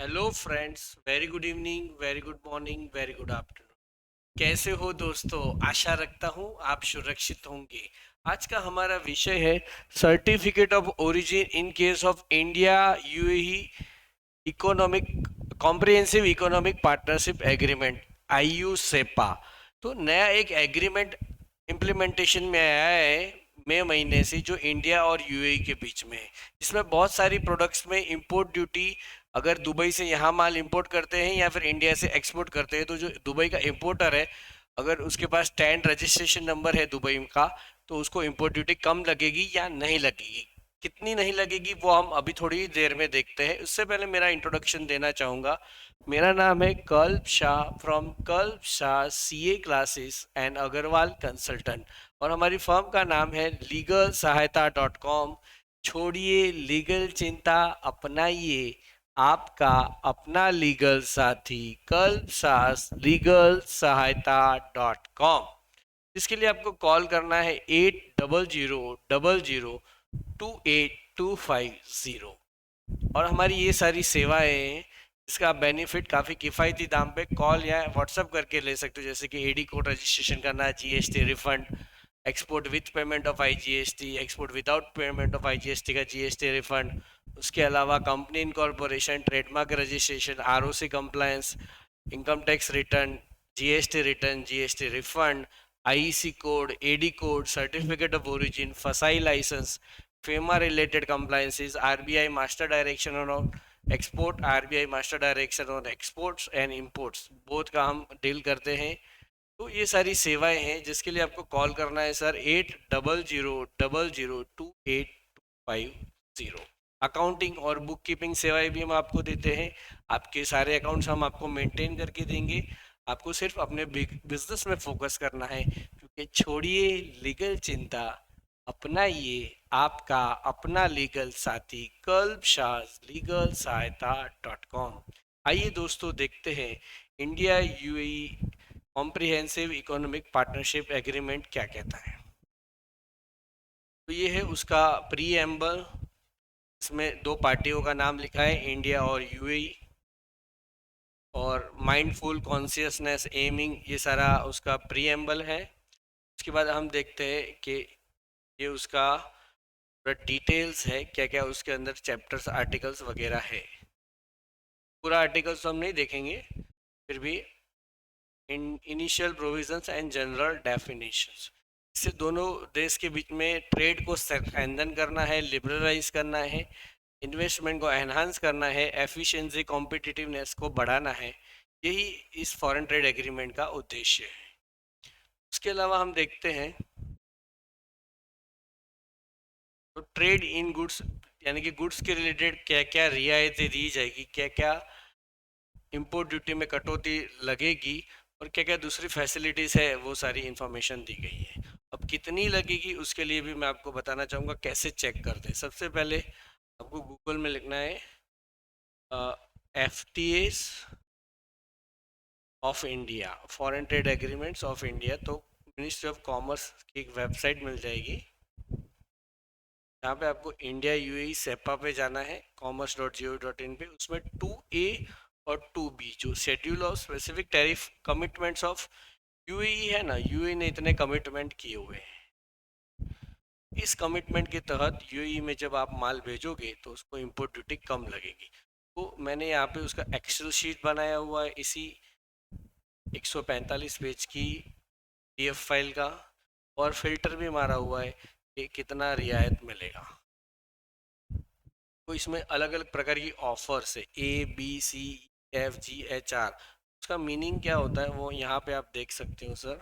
Hello friends, very good evening, very good morning, very good afternoon. कैसे हो दोस्तों? आशा रखता हूँ आप सुरक्षित होंगे। आज का हमारा विषय है certificate of origin in case of India UAE economic comprehensive economic partnership agreement, IU CEPA. तो नया एक एग्रीमेंट इम्प्लीमेंटेशन में आया है मई महीने से, जो इंडिया और यूएई के बीच में है। इसमें बहुत सारी प्रोडक्ट्स में इंपोर्ट ड्यूटी, अगर दुबई से यहाँ माल इंपोर्ट करते हैं या फिर इंडिया से एक्सपोर्ट करते हैं, तो जो दुबई का इंपोर्टर है, अगर उसके पास स्टैंड रजिस्ट्रेशन नंबर है दुबई का, तो उसको इंपोर्ट ड्यूटी कम लगेगी या नहीं लगेगी। कितनी नहीं लगेगी वो हम अभी थोड़ी देर में देखते हैं। उससे पहले मेरा इंट्रोडक्शन देना चाहूँगा। मेरा नाम है कल्प Shah, from Kalp Shah CA classes and Agrawal consultant, और हमारी फर्म का नाम है लीगल सहायता डॉट कॉम। छोड़िए लीगल चिंता, अपनाइए आपका अपना लीगल साथी कल्प शाह लीगल सहायता डॉट कॉम। इसके लिए आपको कॉल करना है 8000002825 और हमारी ये सारी सेवाएं हैं। इसका बेनिफिट काफ़ी किफ़ायती दाम पे कॉल या व्हाट्सअप करके ले सकते हो, जैसे कि एडी कोड रजिस्ट्रेशन करना, GST refund, export with payment of IGST, export without payment of IGST का जीएसटी रिफंड। उसके अलावा company incorporation, trademark registration, ROC compliance, income tax return, GST return, GST refund, IEC code, AD code, certificate of origin, FSSAI license, FEMA related compliances, RBI master direction on export, RBI master direction on exports and imports, both का हम deal करते हैं। तो ये सारी सेवाएं हैं जिसके लिए आपको कॉल करना है सर 8000002825। अकाउंटिंग और बुक कीपिंग सेवाएं भी हम आपको देते हैं। आपके सारे अकाउंट्स हम आपको मेंटेन करके देंगे। आपको सिर्फ अपने बिजनेस में फोकस करना है, क्योंकि छोड़िए लीगल चिंता, अपनाइए आपका अपना लीगल साथी कल्प शाह लीगल सहायता डॉट कॉम। आइए दोस्तों, देखते हैं India UAE comprehensive economic partnership agreement क्या कहता है। तो ये है उसका प्री एम्बल। इसमें दो पार्टियों का नाम लिखा है, इंडिया और यूएई, और माइंडफुल कॉन्शियसनेस एमिंग, ये सारा उसका प्री एम्बल है। उसके बाद हम देखते हैं कि ये उसका पूरा डिटेल्स है, क्या क्या उसके अंदर चैप्टर्स, आर्टिकल्स वगैरह है। पूरा आर्टिकल्स तो हम नहीं देखेंगे, फिर भी initial provisions and general definitions. इससे दोनों देश के बीच में ट्रेड को स्ट्रेंथन करना है, लिबरलाइज करना है, इन्वेस्टमेंट को एनहांस करना है, एफिशिएंसी कॉम्पिटिटिवनेस को बढ़ाना है। यही इस फॉरेन ट्रेड एग्रीमेंट का उद्देश्य है। उसके अलावा हम देखते हैं तो ट्रेड इन गुड्स, यानी कि गुड्स के रिलेटेड क्या क्या रियायतें दी जाएगी, क्या क्या इंपोर्ट ड्यूटी में कटौती लगेगी, और क्या क्या दूसरी फैसिलिटीज़ है, वो सारी इन्फॉर्मेशन दी गई है। अब कितनी लगेगी उसके लिए भी मैं आपको बताना चाहूँगा कैसे चेक करते हैं। सबसे पहले आपको गूगल में लिखना है F T S of India, foreign trade agreements of India. तो मिनिस्ट्री ऑफ कॉमर्स की एक वेबसाइट मिल जाएगी, जहाँ पे आपको इंडिया यूएई सेपा पे जाना है, commerce.gov.in पे। उसमें 2A और 2B, जो schedule of specific tariff commitments of UAE है ना, यूएई ने इतने कमिटमेंट किए हुए हैं। इस कमिटमेंट के तहत यूएई में जब आप माल भेजोगे तो उसको इंपोर्ट ड्यूटी कम लगेगी। तो मैंने यहाँ पे उसका एक्सेल शीट बनाया हुआ है, इसी 145 पेज की पीएफ फाइल का, और फिल्टर भी मारा हुआ है कि कितना रियायत मिलेगा। तो इसमें अलग अलग प्रकार की ऑफर्स है, ABCFGHR। उसका मीनिंग क्या होता है वो यहाँ पे आप देख सकते हो सर,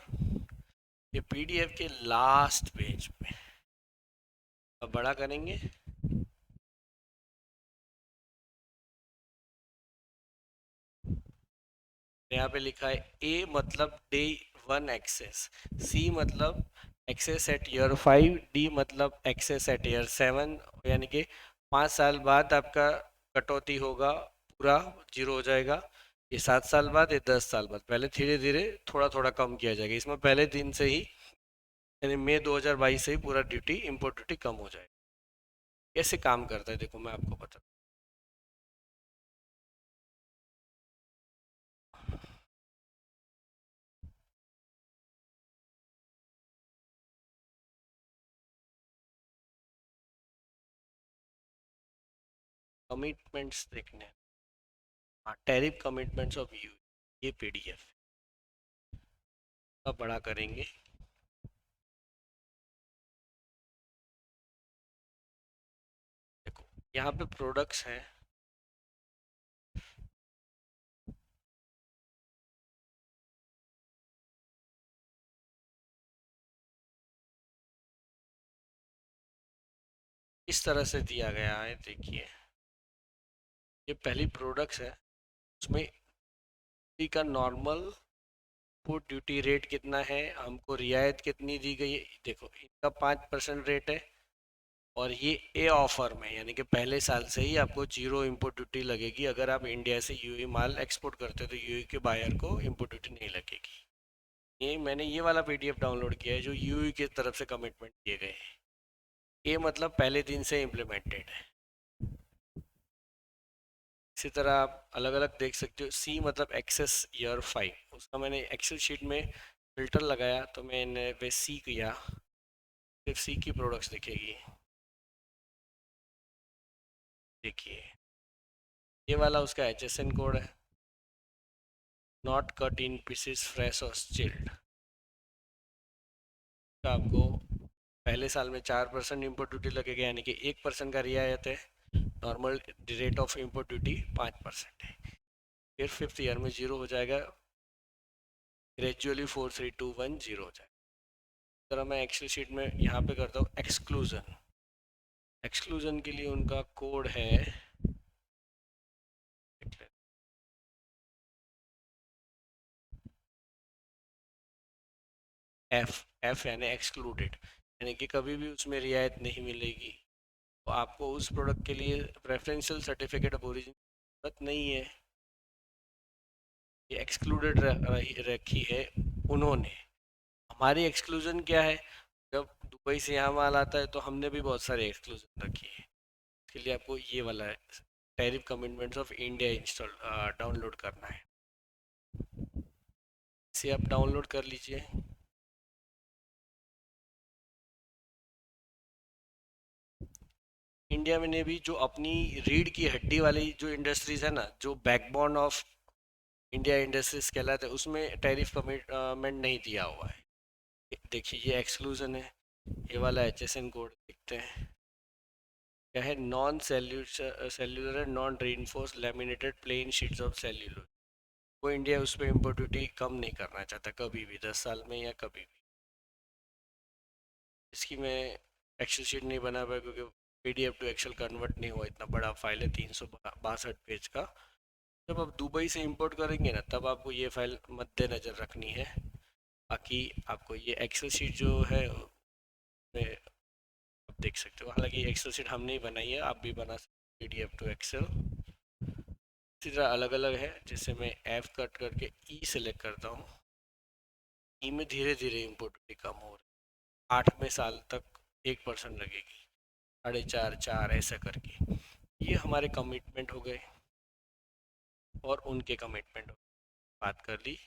ये पीडीएफ के लास्ट पेज पे। अब बड़ा करेंगे, यहाँ पे लिखा है ए मतलब डे 1 एक्सेस, सी मतलब एक्सेस एट ईयर 5, डी मतलब एक्सेस एट ईयर 7, यानी कि 5 साल बाद आपका कटौती होगा, पूरा जीरो हो जाएगा। ये 7 साल बाद, ये 10 साल बाद, पहले धीरे धीरे थोड़ा थोड़ा कम किया जाएगा। इसमें पहले दिन से ही, यानी मई 2022 से ही पूरा ड्यूटी, इम्पोर्ट ड्यूटी कम हो जाएगा। कैसे काम करता है देखो मैं आपको बता। कमिटमेंट्स देखने हैं। हाँ, टैरिफ कमिटमेंट्स ऑफ यू, ये पीडीएफ का बड़ा करेंगे। देखो यहाँ पे प्रोडक्ट्स हैं, इस तरह से दिया गया है। देखिए ये पहली प्रोडक्ट्स है, उसमें का नॉर्मल फूड ड्यूटी रेट कितना है, हमको रियायत कितनी दी गई है। देखो इनका 5% रेट है, और ये ए ऑफर में यानी कि पहले साल से ही आपको जीरो इम्पोर्ट ड्यूटी लगेगी। अगर आप इंडिया से यूएई माल एक्सपोर्ट करते हो तो यूएई के बायर को इम्पोर्ट ड्यूटी नहीं लगेगी। ये मैंने ये वाला पीडीएफ डाउनलोड किया है जो यूएई की तरफ से कमिटमेंट दिए गए हैं। ये मतलब पहले दिन से इम्प्लीमेंटेड है। इसी तरह आप अलग अलग देख सकते हो। सी मतलब एक्सेस ईयर 5, उसका मैंने एक्सेल शीट में फिल्टर लगाया तो मैंने वे सी किया, सिर्फ सी की प्रोडक्ट्स दिखेगी। देखिए ये वाला उसका HSN कोड है, not cut in pieces fresh और चिल्ड। आपको पहले साल में 4% इम्पोर्ट ड्यूटी लगेगा, यानी कि 1% का रियायत है। Normal rate of import duty 5% है। फिर फिफ्थ ईयर में जीरो हो जाएगा, ग्रेजुअली 4, 3, 2, 1 जीरो हो जाएगा। इस तरह मैं एक्सेल शीट में यहाँ पे करता हूँ एक्सक्लूजन। एक्सक्लूजन के लिए उनका कोड है, एफ यानी एक्सक्लूडेड, यानी कि कभी भी उसमें रियायत नहीं मिलेगी। तो आपको उस प्रोडक्ट के लिए प्रेफरेंशियल सर्टिफिकेट ऑफ ओरिजिन जरूरत नहीं है, ये एक्सक्लूडेड रखी है उन्होंने। हमारी एक्सक्लूजन क्या है, जब दुबई से यहाँ माल आता है तो हमने भी बहुत सारे एक्सक्लूजन रखी है। इसके लिए आपको ये वाला tariff commitments of India install download करना है। इसे आप डाउनलोड कर लीजिए। इंडिया में ने भी जो अपनी रीढ़ की हड्डी वाली जो इंडस्ट्रीज है ना, जो बैकबोन ऑफ इंडिया इंडस्ट्रीज कहलाते हैं, उसमें टैरिफ कमिटमेंट नहीं दिया हुआ है। देखिए ये एक्सक्लूजन है। ये वाला HSN कोड देखते हैं क्या है, non cellular non reinforced laminated plain sheets of cellular. वो इंडिया उस पर इम्पोर्ट ड्यूटी कम नहीं करना चाहता कभी भी, 10 साल में या कभी भी। इसकी मैं एक्सेल शीट नहीं बना पाया क्योंकि PDF टू एक्सेल कन्वर्ट नहीं हुआ, इतना बड़ा फाइल है 362 पेज का। जब आप दुबई से इंपोर्ट करेंगे ना, तब आपको ये फाइल मद्देनज़र रखनी है। बाकी आपको ये एक्सेल शीट जो है उसमें आप देख सकते हो। हालांकि एक्सेल शीट हमने ही बनाई है, आप भी बना सकते PDF टू एक्सेल। इसी तरह अलग अलग है, जैसे मैं F कट करके E सेलेक्ट करता हूँ। ई में धीरे धीरे इम्पोर्ट भी कम हो रही है, 8वें साल तक 1% लगेगी, 4.5 4 ऐसा करके। ये हमारे कमिटमेंट हो गए और उनके कमिटमेंट बात कर ली।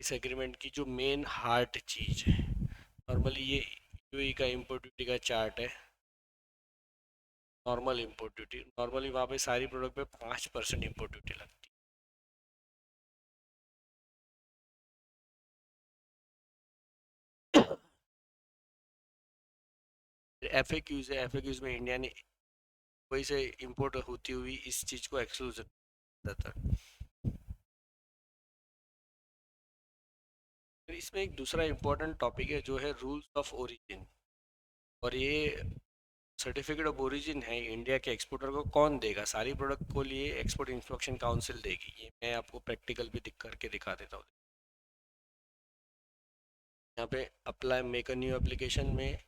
इस एग्रीमेंट की जो मेन हार्ट चीज़ है, नॉर्मली ये यूएई का इम्पोर्ट ड्यूटी का चार्ट है। नॉर्मल इम्पोर्ट ड्यूटी, नॉर्मली वहाँ पे सारी प्रोडक्ट पे 5% इम्पोर्ट ड्यूटी लगती है। FAQs है, FAQs में इंडिया ने वही से इम्पोर्ट होती हुई इस चीज़ को एक्सक्लूजन देता है। फिर इसमें एक दूसरा इम्पोर्टेंट टॉपिक है जो है रूल्स ऑफ ओरिजिन। और ये सर्टिफिकेट ऑफ ओरिजिन है, इंडिया के एक्सपोर्टर को कौन देगा, सारी प्रोडक्ट को लिए एक्सपोर्ट इंस्पेक्शन काउंसिल देगी। ये मैं आपको प्रैक्टिकल भी दिख करके दिखा देता हूँ। यहाँ पे apply make a new application में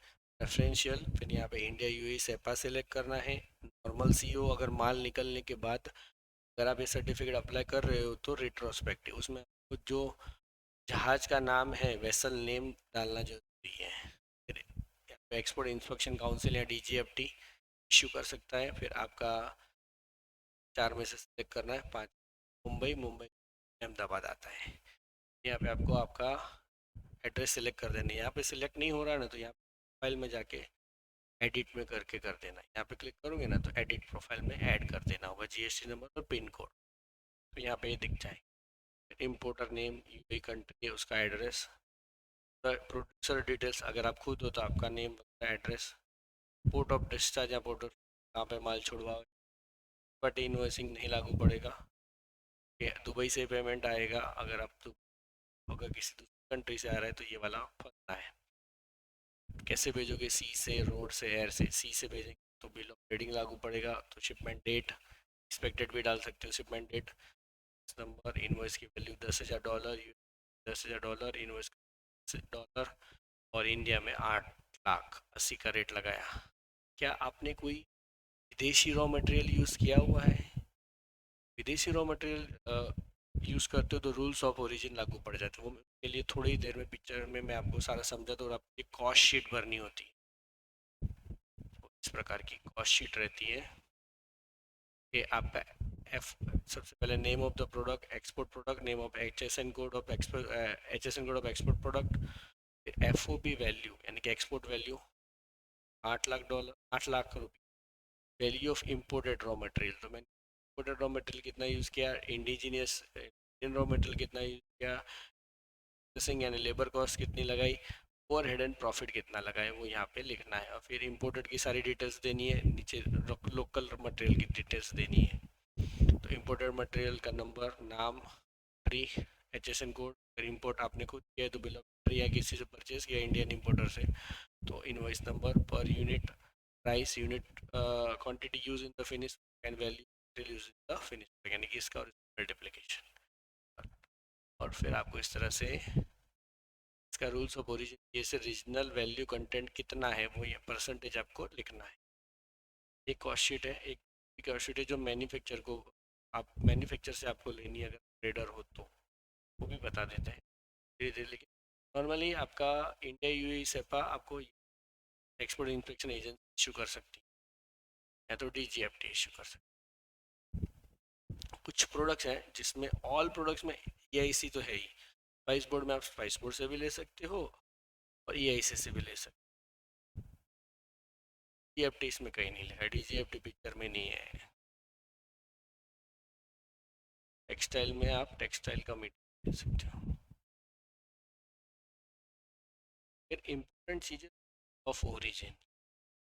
रेफरेंशियल, फिर यहाँ पे इंडिया यूएई सेपा सेलेक्ट करना है। नॉर्मल CO अगर माल निकलने के बाद अगर आप ये सर्टिफिकेट अप्लाई कर रहे हो तो रिट्रोस्पेक्टिव, उसमें आपको जो जहाज का नाम है वेसल नेम डालना जरूरी है। फिर एक्सपोर्ट इंस्पेक्शन काउंसिल या DGFT इशू कर सकता है। फिर आपका 4 में से सिलेक्ट करना है 5, मुंबई, मुंबई अहमदाबाद आता है। यहाँ पे आपको आपका एड्रेस सिलेक्ट कर देना है। यहाँ पे सिलेक्ट नहीं हो रहा है ना, तो यहाँ फाइल में जाके एडिट में करके कर देना, यहाँ पे क्लिक करोगे ना तो एडिट प्रोफाइल में ऐड कर देना होगा जीएसटी नंबर और पिन कोड, तो यहाँ पे ये दिख जाएगा। इम्पोर्टर नेम, यूपी कंट्री, उसका एड्रेस, प्रोड्यूसर डिटेल्स, अगर आप खुद हो तो आपका name, address, port of discharge या पोर्ट कहाँ पे माल छुड़वाओ, बट इनवॉइसिंग नहीं लागू पड़ेगा। ये दुबई से पेमेंट आएगा, अगर आप तो अगर किसी दूसरी कंट्री से आ रहा है तो ये वाला फंसना है। कैसे भेजोगे, सी से, रोड से, एयर से। सी से भेजेंगे तो बिल ऑफ ट्रेडिंग लागू पड़ेगा, तो शिपमेंट डेट एक्सपेक्टेड भी डाल सकते हो, शिपमेंट डेट, नंबर, इनवॉइस की वैल्यू $10,000, $10,000 इनवॉइस डॉलर, और इंडिया में 8,80,000 का रेट लगाया। क्या आपने कोई विदेशी रॉ मटेरियल यूज़ किया हुआ है? विदेशी रॉ मटेरियल यूज़ करते हो तो रूल्स ऑफ ओरिजिन लागू पड़ जाते हैं। वो के लिए थोड़ी ही देर में पिक्चर में मैं आपको सारा समझा दूँ, और आपकी कॉस्ट शीट भरनी होती है। तो इस प्रकार की कॉस्ट शीट रहती है कि आपका एफ, सबसे पहले name of the product, export product, name of HSN code of export, HSN code of export product, फिर FOB वैल्यू यानी कि export value $8,00,000, $8,00,000, value of imported raw material, तो मैंने इम्पोर्टेड रॉ मटेरियल कितना यूज़ किया, indigenous Indian raw material कितना use किया, processing यानी लेबर कॉस्ट कितनी लगाई, ओवर हेड एंड प्रॉफिट कितना लगाए, वो यहाँ पे लिखना है। और फिर इम्पोर्टेड की सारी डिटेल्स देनी है, नीचे लोकल मटेरियल की डिटेल्स देनी है। तो इम्पोर्टेड मटेरियल का नंबर, नाम, ट्री, HSN कोड, अगर इम्पोर्ट आपने खुद किया है तो बिल ऑफ ट्री या किसी से परचेज किया इंडियन इम्पोर्टर से तो invoice number, per unit price, unit quantity use in the finish, and value use in the finish, यानी कि इसका मल्टीप्लिकेशन। और फिर आपको इस तरह से इसका रूल्स ऑफ ओरिजिन, जैसे रीजनल वैल्यू कंटेंट कितना है वो ये परसेंटेज आपको लिखना है। एक कॉस्ट शीट है, एक कॉस्ट शीट है जो मैन्युफैक्चर को, आप मैन्युफैक्चर से आपको लेनी है अगर ट्रेडर हो तो वो भी बता देते हैं धीरे धीरे। लेकिन नॉर्मली आपका इंडिया UAE सेपा आपको एक्सपोर्ट इंस्पेक्शन एजेंसी इशू कर सकती है, या तो DGFT इशू कर सकती है। कुछ प्रोडक्ट्स हैं जिसमें, ऑल प्रोडक्ट्स में EIC तो है ही, स्पाइस बोर्ड में आप स्पाइस बोर्ड से भी ले सकते हो और EIC से भी ले सकते हो। DGFT इसमें कहीं नहीं लिखा, DGFT पिक्चर में नहीं है। टेक्सटाइल में आप टेक्सटाइल का मटेरियल ले सकते हो। फिर इम्पोर्टेंट चीज़ें ऑफ ओरिजिन,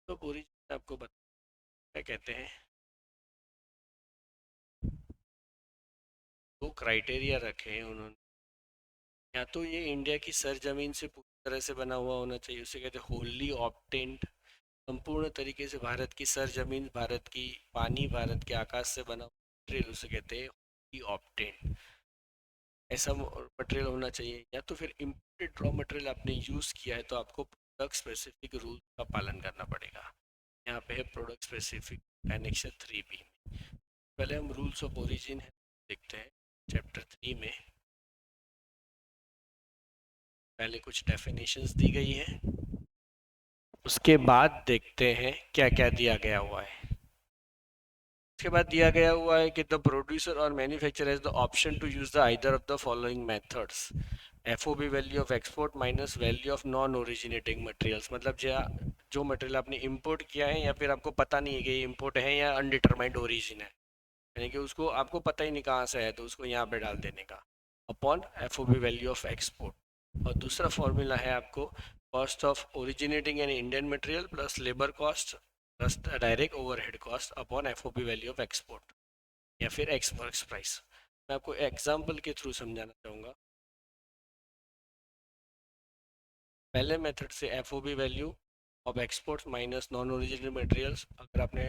तो ओरिजिन आपको बता क्या कहते हैं। वो क्राइटेरिया रखे हैं उन्होंने, या तो ये इंडिया की सरजमीन से पूरी तरह से बना हुआ होना चाहिए, उसे कहते हैं होली ऑब्टेन्ड, संपूर्ण तरीके से भारत की सरजमीन, भारत की पानी, भारत के आकाश से बना मटेरियल, उसे कहते हैं होली ऑब्टेन्ड। ऐसा मटेरियल होना चाहिए। या तो फिर इम्पोर्टेड रॉ मटेरियल आपने यूज़ किया है तो आपको प्रोडक्ट स्पेसिफिक रूल का पालन करना पड़ेगा। यहाँ पे है प्रोडक्ट स्पेसिफिक एनेक्शन 3B। पहले हम रूल्स ऑफ ओरिजिन देखते हैं चैप्टर 3 में। पहले कुछ डेफिनेशंस दी गई है, उसके बाद देखते हैं क्या क्या दिया गया हुआ है। उसके बाद दिया गया हुआ है कि द प्रोड्यूसर और manufacturer has the option to use the either of the following methods, FOB value of export minus value of non originating materials, मतलब जो मटेरियल आपने इंपोर्ट किया है या फिर आपको पता नहीं है कि ये इंपोर्ट है या अनडिटरमाइंड ओरिजिन है, यानी कि उसको आपको पता ही नहीं कहाँ से है तो उसको यहाँ पे डाल देने का, upon FOB value of export. और दूसरा फॉर्मूला है आपको cost of originating an Indian material plus labour cost plus direct overhead cost upon FOB value of export, या फिर एक्स वर्क्स प्राइस। मैं आपको एग्जाम्पल के थ्रू समझाना चाहूँगा। पहले मेथड से FOB value of export minus non original materials, अगर आपने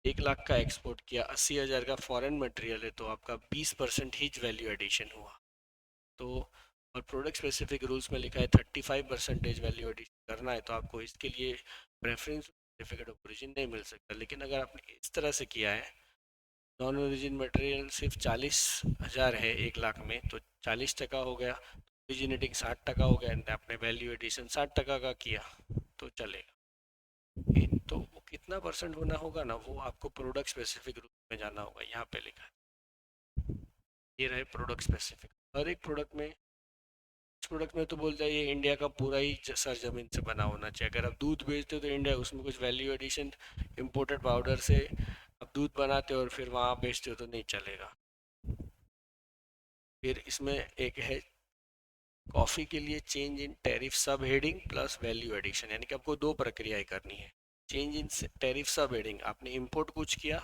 1,00,000 का एक्सपोर्ट किया, 80,000 का फॉरेन मटेरियल है तो आपका 20% ही वैल्यू एडिशन हुआ। तो और प्रोडक्ट स्पेसिफिक रूल्स में लिखा है 35% वैल्यू एडिशन करना है, तो आपको इसके लिए प्रेफरेंस सर्टिफिकेट ऑफ ओरिजिन नहीं मिल सकता। लेकिन अगर आपने इस तरह से किया है, नॉन ओरिजिन मटेरियल सिर्फ 40,000 है 1,00,000 में, तो 40% हो गया, ओरिजिनेटिंग 60% हो गया, आपने वैल्यू एडिशन 60% का किया तो चलेगा। तो वो कितना परसेंट होना होगा ना, वो आपको प्रोडक्ट स्पेसिफिक रूप में जाना होगा। यहाँ पे लिखा है, ये रहे प्रोडक्ट स्पेसिफिक। हर एक प्रोडक्ट में प्रोडक्ट में तो बोलता है ये इंडिया का पूरा ही सरजमीन से बना होना चाहिए। अगर आप दूध बेचते हो तो इंडिया, उसमें कुछ वैल्यू एडिशन इम्पोर्टेड पाउडर से आप दूध बनाते हो और फिर वहाँ बेचते हो तो नहीं चलेगा। फिर इसमें एक है कॉफ़ी के लिए चेंज इन टैरिफ सब हेडिंग प्लस वैल्यू एडिशन, यानी कि आपको दो प्रक्रियाएं करनी है। चेंज इन टैरिफ सब हेडिंग, आपने इंपोर्ट कुछ किया,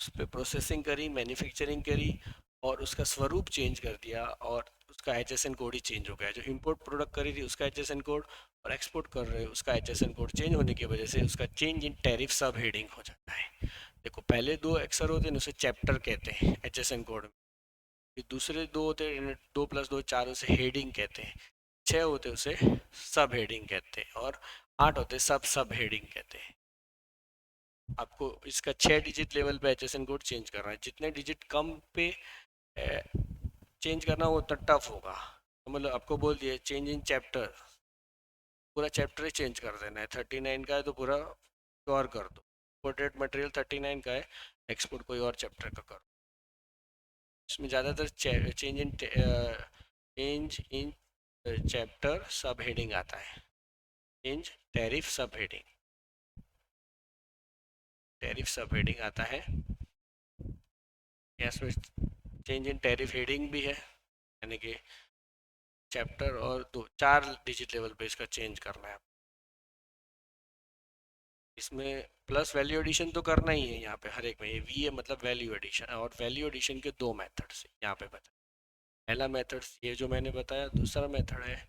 उस पर प्रोसेसिंग करी, मैन्युफैक्चरिंग करी और उसका स्वरूप चेंज कर दिया और उसका HSN कोड ही चेंज हो गया। जो इंपोर्ट प्रोडक्ट करी थी उसका HSN कोड और एक्सपोर्ट कर रहे हो उसका HSN कोड चेंज होने की वजह से उसका चेंज इन टैरिफ सब हेडिंग हो जाता है। देखो पहले दो अक्षर होते हैं उसे चैप्टर कहते हैं HSN कोड में, फिर दूसरे दो होते हैं 2 + 2 4, उसे हेडिंग कहते हैं। 6 होते उसे सब हेडिंग कहते हैं और 8 होते सब सब हेडिंग कहते हैं। आपको इसका 6 डिजिट लेवल पे HSN कोड चेंज करना है। जितने डिजिट कम पे चेंज करना वो उतना टफ होगा। तो मतलब आपको बोल दिया चेंज इन चैप्टर, पूरा चैप्टर ही चेंज कर देना है। 39 का है तो पूरा और कर दो। इंपोर्टेड मटेरियल 39 का है, एक्सपोर्ट कोई और चैप्टर का करो। इसमें ज़्यादातर चेंज इन चैप्टर सब हेडिंग आता है। चेंज टैरिफ सब हेडिंग, टैरिफ सब हेडिंग आता है। इसमें चेंज इन टैरिफ हेडिंग भी है, यानी कि चैप्टर और 4 डिजिट लेवल पे इसका चेंज करना है। इसमें प्लस वैल्यू एडिशन तो करना ही है यहाँ पे हर एक में। ये वी है मतलब वैल्यू एडिशन, और वैल्यू एडिशन के दो मेथड्स यहाँ पे बता। पहला मेथड ये जो मैंने बताया, दूसरा मेथड है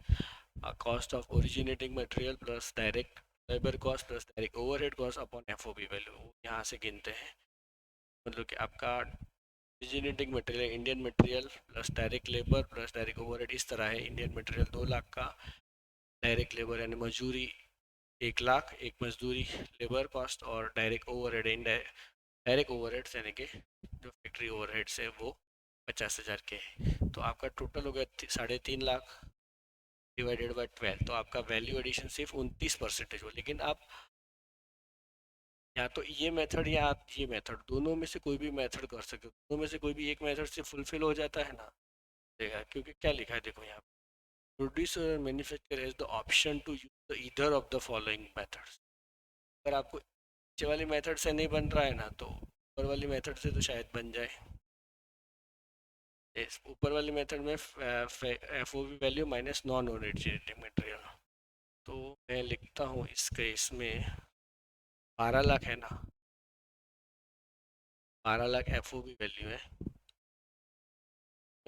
cost of originating material plus direct labour cost plus direct overhead cost upon FOB value, यहाँ से गिनते हैं। मतलब कि आपका originating material Indian material plus direct labour plus direct overhead इस तरह है। इंडियन मटेरियल 2 लाख का, डायरेक्ट लेबर यानी मजदूरी 1 लाख, एक मजदूरी लेबर कॉस्ट और डायरेक्ट ओवरहेड डायरेक्ट ओवरहेड यानी कि जो फैक्ट्री ओवरहेड्स है वो 50,000 के हैं। तो आपका टोटल हो गया 3.5 लाख डिवाइडेड बाई 12, तो आपका वैल्यू एडिशन सिर्फ 29% हो। लेकिन आप या तो ये मेथड या आप ये मेथड, दोनों में से कोई भी मेथड कर सकते हो। दोनों में से कोई भी एक मेथड से फुलफिल हो जाता है ना, देखा, क्योंकि क्या लिखा है देखो यहाँ, producer manufacturer has the option to use the either of the following methods. अगर आपको नीचे वाली मेथड से नहीं बन रहा है ना, तो ऊपर वाली मेथड से तो शायद बन जाए। इस ऊपर वाली मेथड में FOB value minus non originating material. तो मैं लिखता हूँ इसके, इसमें 12 लाख है ना, 12 लाख FOB वैल्यू है।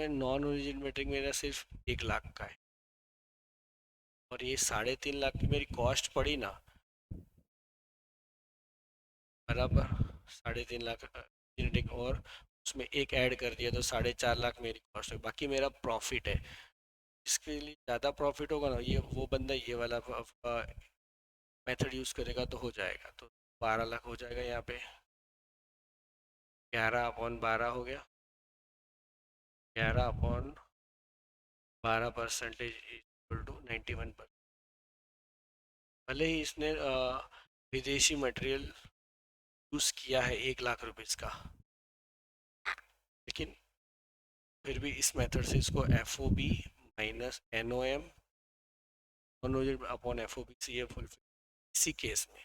नॉन ओरिजिनेटिंग मेरा सिर्फ 1 लाख का है, और ये 3.5 लाख की मेरी कॉस्ट पड़ी ना, बराबर 3.5 लाख ओरिजिनेटिंग, और उसमें एक ऐड कर दिया तो 4.5 लाख मेरी कॉस्ट है। बाकी मेरा प्रॉफिट है। इसके लिए ज़्यादा प्रॉफिट होगा ना, ये वो बंदा ये वाला मेथड यूज़ करेगा तो हो जाएगा। तो 12 लाख हो जाएगा यहाँ पे, 11/12 हो गया। 11/12% इक्वल टू 91%। भले ही इसने विदेशी मटेरियल यूज़ किया है 1 लाख रुपीज़ का, लेकिन फिर भी इस मेथड से इसको FOB minus NOM upon FOB से ये फुल, इसी केस में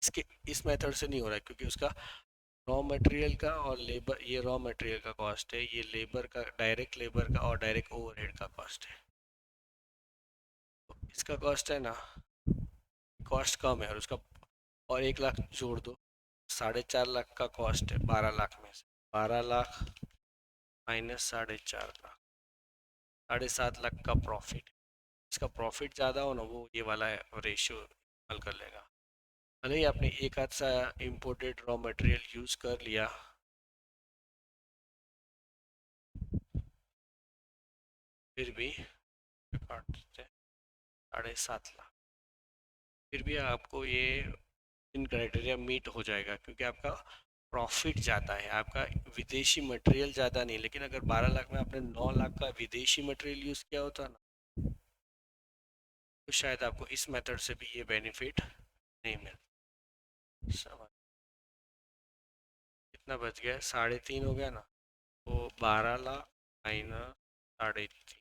इसके इस मेथड से नहीं हो रहा है, क्योंकि उसका रॉ मटेरियल का और लेबर, ये रॉ मटेरियल का कॉस्ट है, ये लेबर का, डायरेक्ट लेबर का और डायरेक्ट ओवरहेड का कॉस्ट है। तो इसका कॉस्ट है ना, कॉस्ट कम है और उसका, और 1 लाख जोड़ दो, 4.5 लाख का कॉस्ट है 12 लाख में से। 12 लाख माइनस 4.5 लाख, 7.5 लाख का प्रॉफिट। इसका प्रॉफिट ज़्यादा हो ना, वो ये वाला रेशियो हल कर लेगा। भले ही आपने एक आध सा इम्पोर्टेड रॉ मटेरियल यूज़ कर लिया, फिर भी काट देते हैं 7.5 लाख, फिर भी आपको ये इन क्राइटेरिया मीट हो जाएगा, क्योंकि आपका प्रॉफिट ज़्यादा है, आपका विदेशी मटेरियल ज़्यादा नहीं। लेकिन अगर 12 लाख में आपने 9 लाख का विदेशी मटेरियल यूज़ किया होता ना, तो शायद आपको इस मेथड से भी ये बेनिफिट नहीं मिलता। समझ, कितना बच गया, 3.5 हो गया ना, तो 12 लाख माइनस 3.5,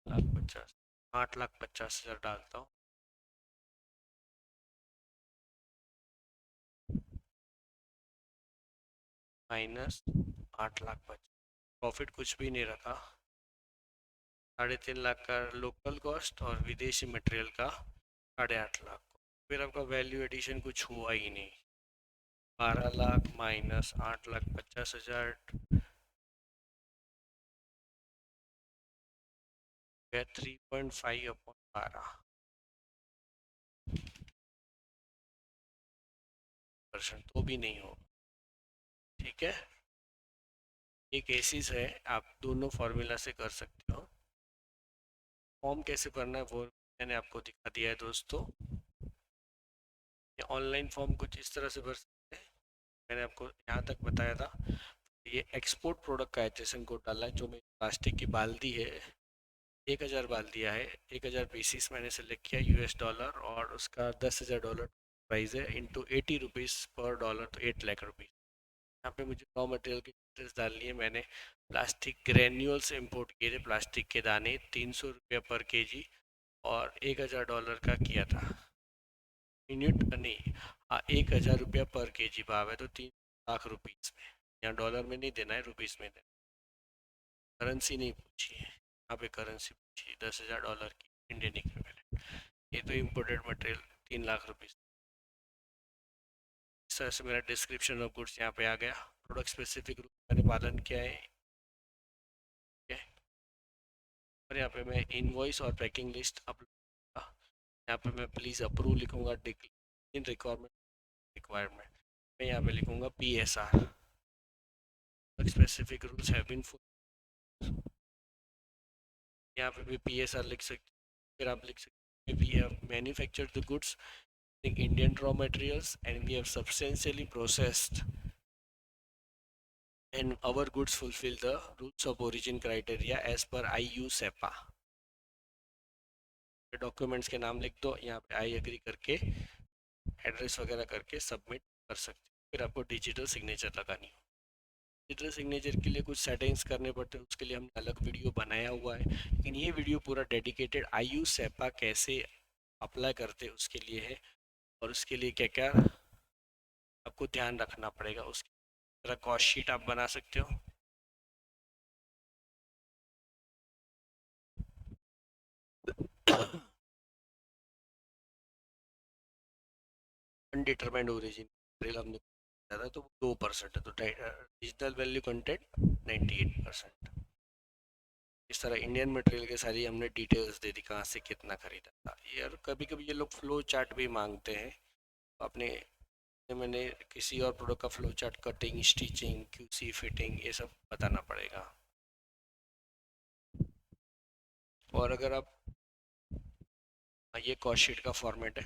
50, 8,50,000 डालता हूँ, माइनस 8,50,000, प्रॉफिट कुछ भी नहीं रखा, 3.5 लाख का लोकल कॉस्ट और विदेशी मटेरियल का 8.5 लाख, फिर आपका वैल्यू एडिशन कुछ हुआ ही नहीं। 12 लाख माइनस 8,50,000 गया 3.5/12%, तो भी नहीं हो। ठीक है, ये केसेस है, आप दोनों फार्मूला से कर सकते हो। फॉर्म कैसे भरना है वो मैंने आपको दिखा दिया है दोस्तों। ये ऑनलाइन फॉर्म कुछ इस तरह से भर सकते हैं, मैंने आपको यहाँ तक बताया था। ये एक्सपोर्ट प्रोडक्ट का एचएसएन कोड डाला है, जो मेरी प्लास्टिक की बाल्टी है, 1,000 बाल्टियाँ है, 1,000 पीसीस मैंने सेलेक्ट किया US डॉलर, और उसका $10,000 प्राइस है, इंटू ₹80 पर डॉलर, तो 8 लाख रुपीज़। यहाँ पे मुझे रॉ मटेरियल की डिटेल्स डालनी है। मैंने प्लास्टिक ग्रेन्यूल्स इंपोर्ट किए थे, प्लास्टिक के दाने, ₹300 पर केजी, और $1,000 का किया था। यूनिट नहीं, हाँ, ₹1,000 पर केजी भाव है, तो 3 लाख रुपीज़ में। यहाँ डॉलर में नहीं देना है, रुपीज़ में देना। करेंसी नहीं पूछी है यहाँ पे, करेंसी पूछी $10,000 की इंडियन इक्विवेलेंट। ये तो इम्पोर्टेड मटेरियल, 3 लाख रुपीज़। इस तरह से मेरा डिस्क्रिप्शन ऑफ गुड्स यहाँ पे आ गया। प्रोडक्ट स्पेसिफिक रूल मैंने पालन किया है, ठीक है। और यहाँ पे मैं इनवॉइस और पैकिंग लिस्ट अपलोड, यहाँ पे मैं प्लीज़ अप्रूव लिखूँगा, इन रिक्वायरमेंट मैं यहाँ पे लिखूँगा PSR, specific rules have been, यहाँ पे भी PSR लिख सकते। फिर आप लिख सकते, we have manufactured the goods in Indian raw materials and we have substantially processed and our goods fulfill the rules of origin criteria as per IU SEPA। Documents के नाम लिख दो, यहाँ पे आई एग्री करके एड्रेस वगैरह करके submit कर सकते हो। फिर आपको डिजिटल सिग्नेचर लगानी हो। डिजिटल सिग्नेचर के लिए कुछ सेटिंग्स करने पड़ते हैं, उसके लिए हमने अलग वीडियो बनाया हुआ है, लेकिन ये वीडियो पूरा डेडिकेटेड IU SEPA कैसे अप्लाई करते हैं उसके लिए है, और उसके लिए क्या क्या आपको ध्यान रखना पड़ेगा। उसकी तरह कॉस्ट शीट आप बना सकते हो। अनडिटरमाइंड ओरिजिन मटेरियल हमने ज़्यादा, तो 2% है, तो डिजिटल वैल्यू कंटेंट 98%। इस तरह इंडियन मटेरियल के सारी हमने डिटेल्स दे दी, कहाँ से कितना खरीदा था। यार कभी कभी ये लोग फ्लो चार्ट भी मांगते हैं, तो अपने मैंने किसी और प्रोडक्ट का flow chart, cutting, stitching, QC, fitting, ये सब बताना पड़ेगा। और अगर आप, ये कॉस्ट शीट का फॉर्मेट है,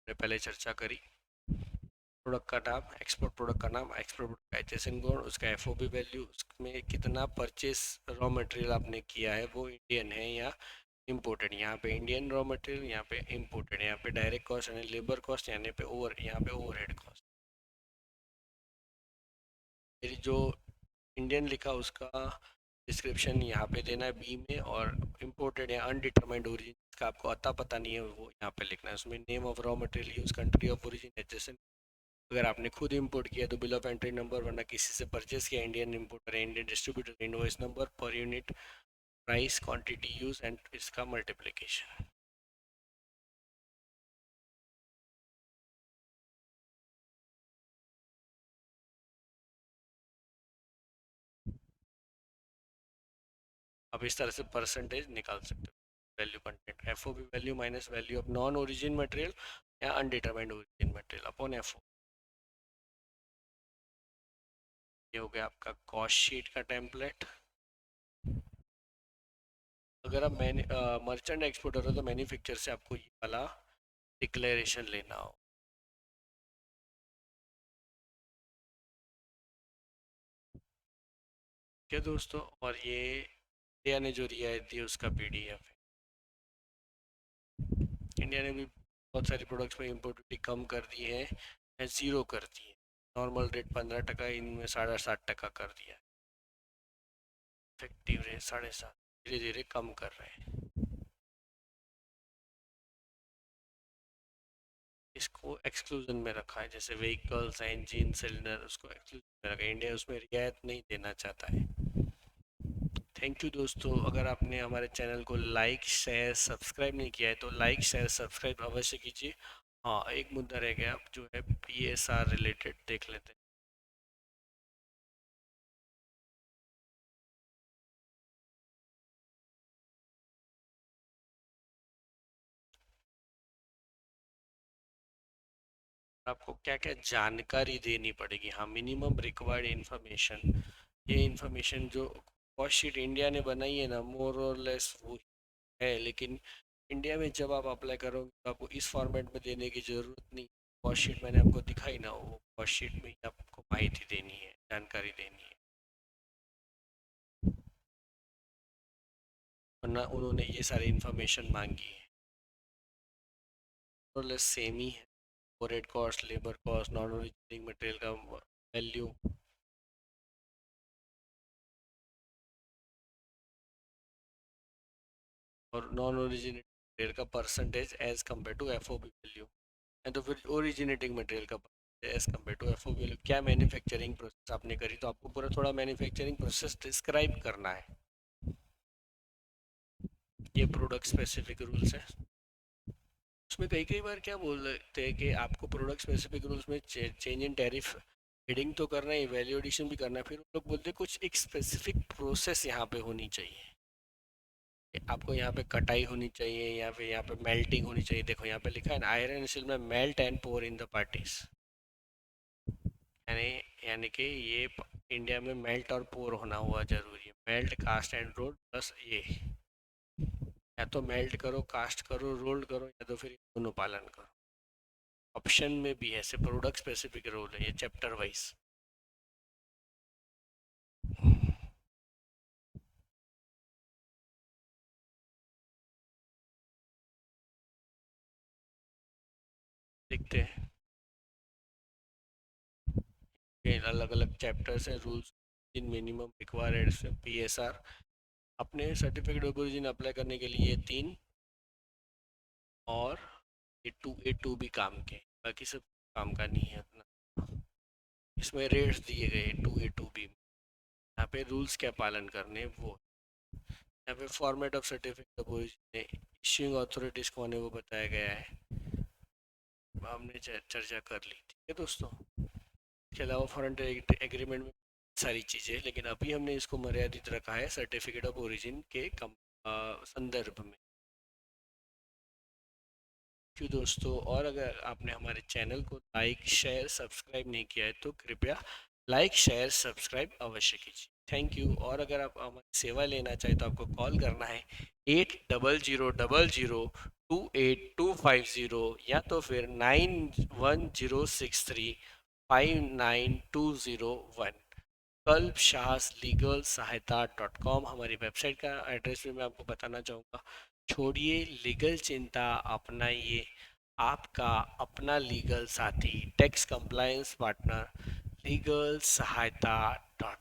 हमने पहले चर्चा करी। प्रोडक्ट का नाम, एक्सपोर्ट प्रोडक्ट का नाम, एक्सपोर्ट प्रोडक्ट का HSN कोड, उसका FOB वैल्यू, उसमें कितना परचेस रॉ मटेरियल आपने किया है, वो इंडियन है या इम्पोर्टेड। यहाँ पे इंडियन रॉ मटेरियल, यहाँ पे इम्पोर्टेड, यहाँ पे डायरेक्ट कॉस्ट यानी लेबर कॉस्ट, यहाँ पे ओवरहेड कॉस्ट। फिर जो इंडियन लिखा उसका डिस्क्रिप्शन यहाँ पे देना है बी में, और इम्पोर्टेड या अनडिटरमाइंड ओरिजिन का आपको अता पता नहीं है, वो यहाँ पे लिखना है। उसमें name of raw material use, country of origin, HSN। अगर आपने खुद इंपोर्ट किया तो बिल ऑफ एंट्री नंबर, वरना किसी से परचेस किया, Indian importer, Indian distributor, invoice number, per unit price, quantity use and इसका मल्टीप्लिकेशन। आप इस तरह से परसेंटेज निकाल सकते हो। Value content, FOB value minus value of non origin material या undetermined origin material upon FO। ये हो गया आपका कॉस्ट शीट का टेम्पलेट। अगर आप मर्चेंट एक्सपोर्टर हो तो मैन्युफैक्चर से आपको ये वाला डिक्लेरेशन लेना हो। क्या दोस्तों, और ये इंडिया ने जो रियायत दी उसका PDF है। इंडिया ने भी बहुत सारी प्रोडक्ट्स में इम्पोर्ट ड्यूटी कम कर दी है या ज़ीरो कर दी है। नॉर्मल रेट 15%, इनमें 7.5% कर दिया है। इफेक्टिव रेट 7.5 धीरे धीरे कम कर रहे हैं। इसको एक्सक्लूजन में रखा है, जैसे व्हीकल्स इंजन सिलेंडर उसको एक्सक्लूजन में रखा है, इंडिया उसमें रियायत नहीं देना चाहता है। थैंक यू दोस्तों, अगर आपने हमारे चैनल को लाइक शेयर सब्सक्राइब नहीं किया है तो लाइक शेयर सब्सक्राइब अवश्य कीजिए। हाँ, एक मुद्दा रह गया अब जो है PSR रिलेटेड देख लेते हैं। आपको क्या क्या जानकारी देनी पड़ेगी, हाँ मिनिमम रिक्वायर्ड इंफॉर्मेशन। ये इंफॉर्मेशन जो कॉस्ट शीट इंडिया ने बनाई है ना, मोर और लेस वो है, लेकिन इंडिया में जब आप अप्लाई करोगे तो आपको इस फॉर्मेट में देने की ज़रूरत नहीं। कॉस्ट शीट मैंने आपको दिखाई ना, वो कॉस्ट शीट में ही आपको माहिती देनी है, जानकारी देनी है, वरना उन्होंने ये सारी इंफॉर्मेशन मांगी है। और लेस सेम ही है, overhead cost, labour cost, non originating material का वैल्यू और नॉन ओरिजिनेटिंग मटेरियल का percentage as compare to FOB value. And तो फिर ओरिजिनेटिंग मटेरियल का as compare to FOB value, क्या मैन्युफैक्चरिंग प्रोसेस आपने करी, तो आपको पूरा थोड़ा मैन्युफैक्चरिंग प्रोसेस डिस्क्राइब करना है। ये प्रोडक्ट स्पेसिफिक रूल्स है। उसमें कई कई बार क्या बोल रहे हैं कि आपको प्रोडक्ट स्पेसिफिक रूल्स में चेंज इन टैरिफ हेडिंग तो करना है, वैल्यू एडिशन भी करना है, फिर वो लोग बोलते हैं कुछ एक स्पेसिफिक प्रोसेस यहाँ पे होनी चाहिए। आपको यहाँ पे कटाई होनी चाहिए, यहाँ पे मेल्टिंग होनी चाहिए। देखो यहाँ पे लिखा है ना, आयरन स्टील में melt and pour in the parties, यानी यानी कि ये इंडिया में मेल्ट और पोर होना हुआ जरूरी है। Melt cast and roll plus ये, या तो मेल्ट करो, कास्ट करो, रोल्ड करो, या तो फिर दोनों पालन करो। ऑप्शन में भी ऐसे प्रोडक्ट स्पेसिफिक रोल है, ये चैप्टर वाइज। देखते हैं, ये अलग अलग चैप्टर्स हैं, rules in minimum required PSR। अपने सर्टिफिकेट ऑफ ओरिजिन अप्लाई करने के लिए 3 और A2 भी काम के, बाकी सब काम का नहीं है उतना। इसमें रेट्स दिए गए A2 भी, यहाँ पे रूल्स क्या पालन करने वो। यहाँ पे format of certificate of origin, issuing authorities कौन है वो बताया गया है, हमने चर्चा कर ली। ठीक है दोस्तों, इसके अलावा फॉरेन एग्रीमेंट में सारी चीज़ें, लेकिन अभी हमने इसको मर्यादित रखा है सर्टिफिकेट ऑफ ओरिजिन के संदर्भ में। क्यों दोस्तों, और अगर आपने हमारे चैनल को लाइक शेयर सब्सक्राइब नहीं किया है तो कृपया लाइक शेयर सब्सक्राइब अवश्य कीजिए। Thank you. और अगर आप हमारी सेवा लेना चाहें तो आपको कॉल करना है 8000028250, या तो फिर 9106359201। कल्प शाहस लीगल सहायता .com हमारी वेबसाइट का एड्रेस भी मैं आपको बताना चाहूँगा। छोड़िए लीगल चिंता, अपनाइए आपका अपना लीगल साथी, tax compliance partner legal Sahayata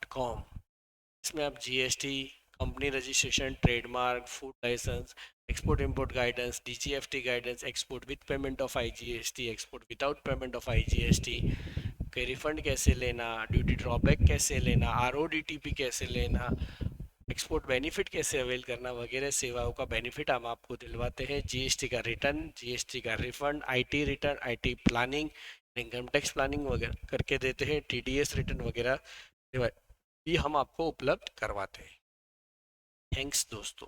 .com। इसमें आप GST, company registration, trademark, food licence, export import guidance, DGFT guidance, export with payment of IGST, export without payment of IGST के रिफंड कैसे लेना, ड्यूटी ड्रॉबैक कैसे लेना, RODTP कैसे लेना, एक्सपोर्ट बेनिफिट कैसे अवेल करना वगैरह सेवाओं का बेनिफिट हम आपको दिलवाते हैं। GST का रिटर्न, GST का refund, IT return, IT planning, income tax planning वगैरह करके देते हैं। TDS रिटर्न वगैरह भी हम आपको उपलब्ध करवाते हैं। थैंक्स दोस्तों।